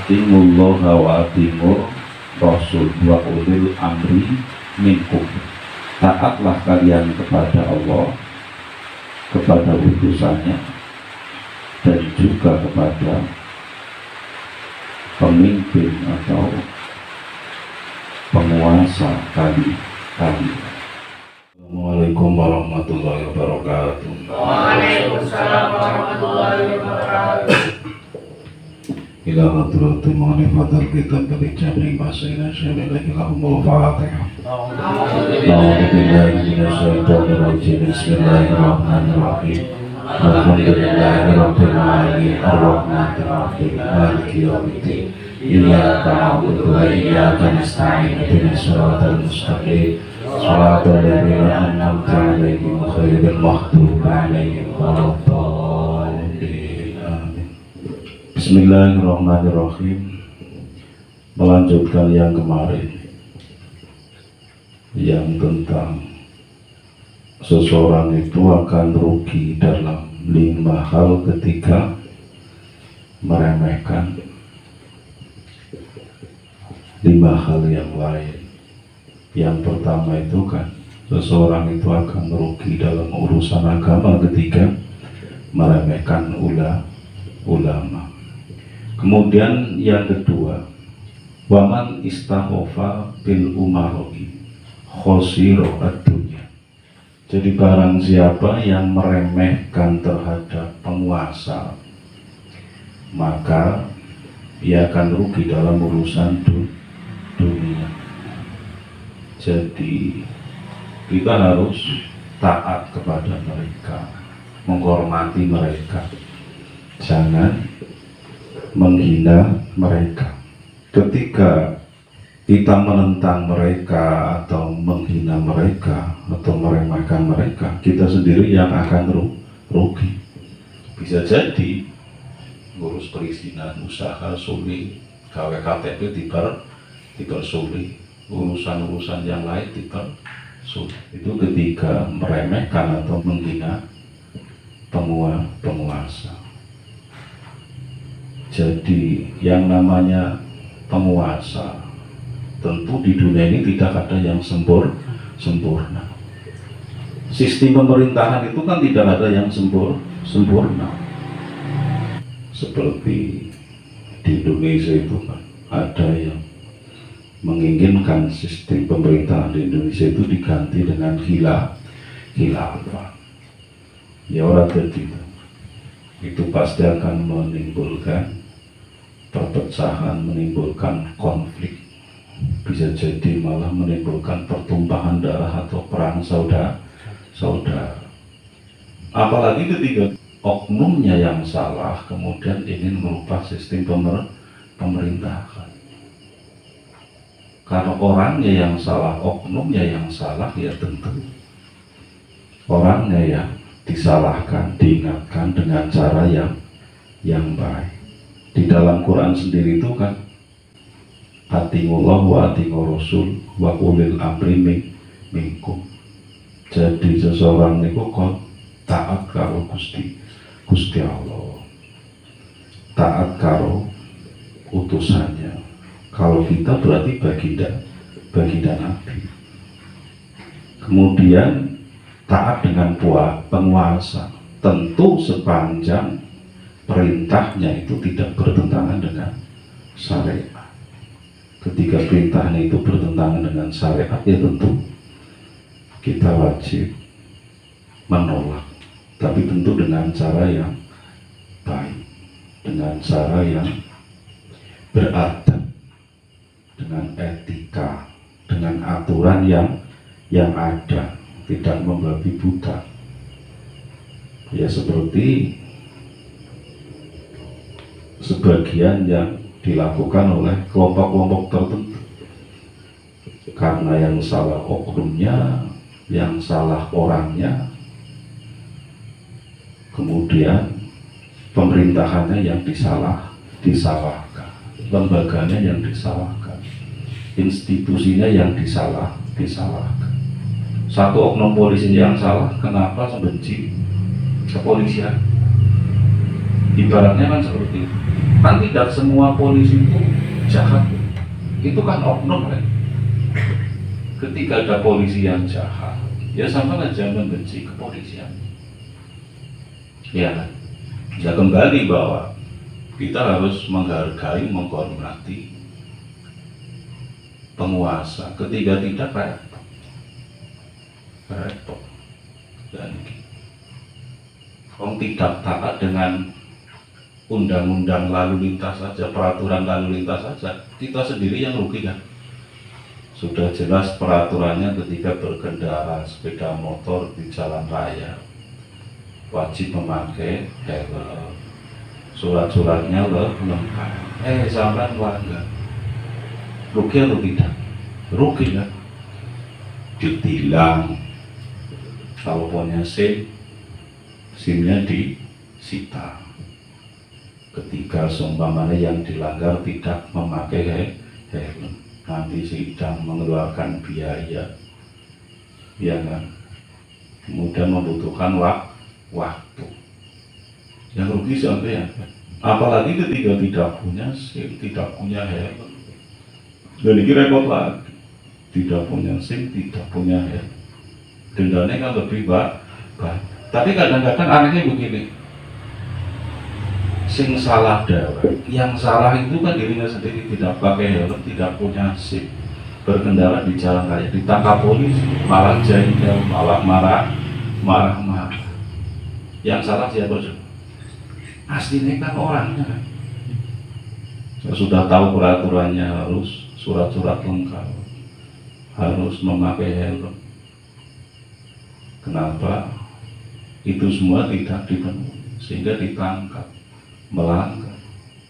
atimullaha wa atimur rasul wa ulil amri minkum. Taatlah kalian kepada Allah, kepada utusannya, dan juga kepada pemimpin atau penguasa kalian. Assalamualaikum warahmatullahi wabarakatuh. Waalaikumsalam warahmatullahi wabarakatuh. Ila hadratul mu'alifat kitab al-jami' masina syamilahi lahumul fatihah. A'udzubillahi minasyaitonir rajim. Bismillahirrahmanirrahim. Alhamdulillahi rabbil alamin arrahmanir rahim maliki yaumiddin. Iyyaka na'budu wa iyyaka nasta'in ihdinas siratal mustaqim. Shiratal ladzina an'amta 'alaihim ghairil maghdubi 'alaihim waladdallin. Amin. Bismillahirrahmanirrahim. Melanjutkan yang kemarin, yang tentang seseorang itu akan rugi dalam 5 hal ketika meremehkan 5 hal yang lain. Yang pertama itu kan, seseorang itu akan merugi dalam urusan agama ketika meremehkan ulama. Kemudian yang kedua, waman istahofa bil umaroi khosiro ad-dunya. Jadi barang siapa yang meremehkan terhadap penguasa, maka ia akan rugi dalam urusan dunia. Jadi kita harus taat kepada mereka, menghormati mereka, jangan menghina mereka. Ketika kita menentang mereka atau menghina mereka atau meremehkan mereka, kita sendiri yang akan rugi. Bisa jadi ngurus perizinan usaha sulit, gawe KTP dipersulit, urusan-urusan yang lain dipersulit. Itu ketika meremehkan atau menghina penguasa. Jadi yang namanya penguasa, tentu di dunia ini tidak ada yang sempurna. Sistem pemerintahan itu kan tidak ada yang sempurna. Seperti di Indonesia itu kan ada yang menginginkan sistem pemerintahan di Indonesia itu diganti dengan khilafah. Ya orang begitu. Itu pasti akan menimbulkan perpecahan, menimbulkan konflik. Bisa jadi malah menimbulkan pertumpahan darah atau perang saudara. Apalagi ketika oknumnya yang salah kemudian ingin merubah sistem pemerintahan. Karena orangnya yang salah, oknumnya yang salah, ya tentu orangnya yang disalahkan, diingatkan dengan cara yang baik. Di dalam Quran sendiri itu kan, atimullah wa atimur rasul wa ulil amri minkum. Jadi seseorang itu kok taat karo Gusti Allah, taat karo utusannya. Kalau kita berarti baginda Nabi. Kemudian taat dengan penguasa, tentu sepanjang perintahnya itu tidak bertentangan dengan syariat. Ketika perintahnya itu bertentangan dengan syariat, ya tentu kita wajib menolak, tapi tentu dengan cara yang baik, dengan cara yang beradab, dengan etika, dengan aturan yang ada, tidak membabi buta. Ya seperti sebagian yang dilakukan oleh kelompok-kelompok tertentu. Karena yang salah oknumnya, yang salah orangnya, kemudian pemerintahannya yang disalahkan, lembaganya yang disalahkan, institusinya yang disalahkan. Satu oknum polisi yang salah, kenapa benci kepolisian? Ibaratnya kan seperti itu. Kan tidak semua polisi itu jahat, itu kan oknum kan. Ketika ada polisi yang jahat, ya sama aja membenci kepolisian. Ya kan? Ya kembali bahwa kita harus menghargai, menghormati penguasa. Ketika tidak, repot. Dan orang tidak taat dengan undang-undang lalu lintas saja, peraturan lalu lintas saja, kita sendiri yang rugi kan. Sudah jelas peraturannya ketika berkendara sepeda motor di jalan raya wajib memakai helm, surat-suratnya lengkap. Sampai melanggar, rugi atau tidak? Rugi kan? Ditilang, kalau punya SIM-nya disita. Ketika seumpamanya yang dilanggar tidak memakai helm, nanti sidang mengeluarkan biaya, ya kan? Kemudian membutuhkan waktu. Yang rugi sampai ya, apalagi ketika tidak punya SIM, tidak punya helm. Dan ini repot lagi, tidak punya SIM, tidak punya helm. Dendanya kan lebih banyak. Tapi kadang-kadang anehnya begini, sing salah dawet, yang salah itu kan dirinya sendiri, tidak pakai helm, tidak punya SIM, berkendara di jalan raya, ditangkap polisi, malah jengkel, malah marah. Yang salah siapa coba? Aslinya kan orangnya kan. Sudah tahu peraturannya, harus surat-surat lengkap, harus memakai helm. Kenapa? Itu semua tidak dipenuhi sehingga ditangkap, melanggar.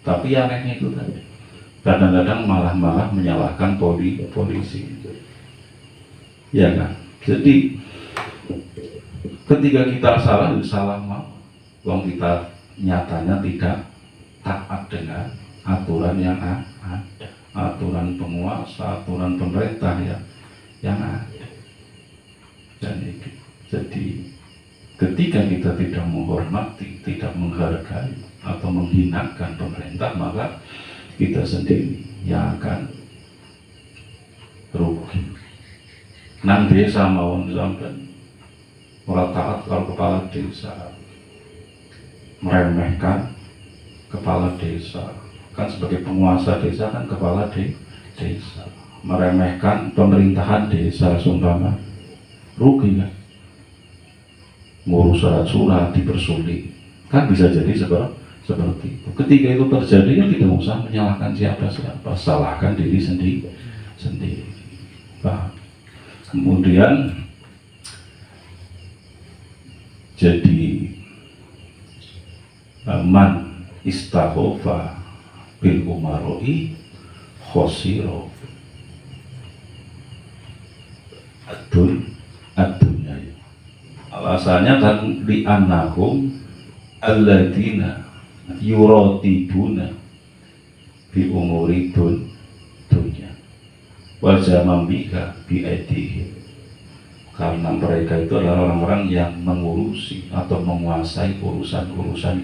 Tapi anehnya itu tadi, kadang-kadang malah menyalahkan polisi, ya kan? Jadi ketika kita salah mau, wong kita nyatanya tidak taat dengan aturan yang ada, aturan penguasa, aturan pemerintah yang ada. Dan itu, jadi ketika kita tidak menghormati, tidak menghargai atau menghinakan pemerintah, maka kita sendiri yang akan rugi. Nang desa mawon sampean ora taat kalau kepala desa, meremehkan kepala desa, kan sebagai penguasa desa kan kepala desa, meremehkan pemerintahan desa, sumpama rugi kan. Ngurus surat-surat dipersulit, kan bisa jadi seperti itu. Ketika itu terjadi, ya tidak usah menyalahkan siapa-siapa, salahkan diri sendiri. Nah, kemudian jadi man istakhofa bil umaroi khosiro adunya. Alasannya kan li'annahum alladina yuratibuna bi umuri dunya wa jamambika bi aidihim, karena mereka itu adalah orang-orang yang mengurusi atau menguasai urusan-urusan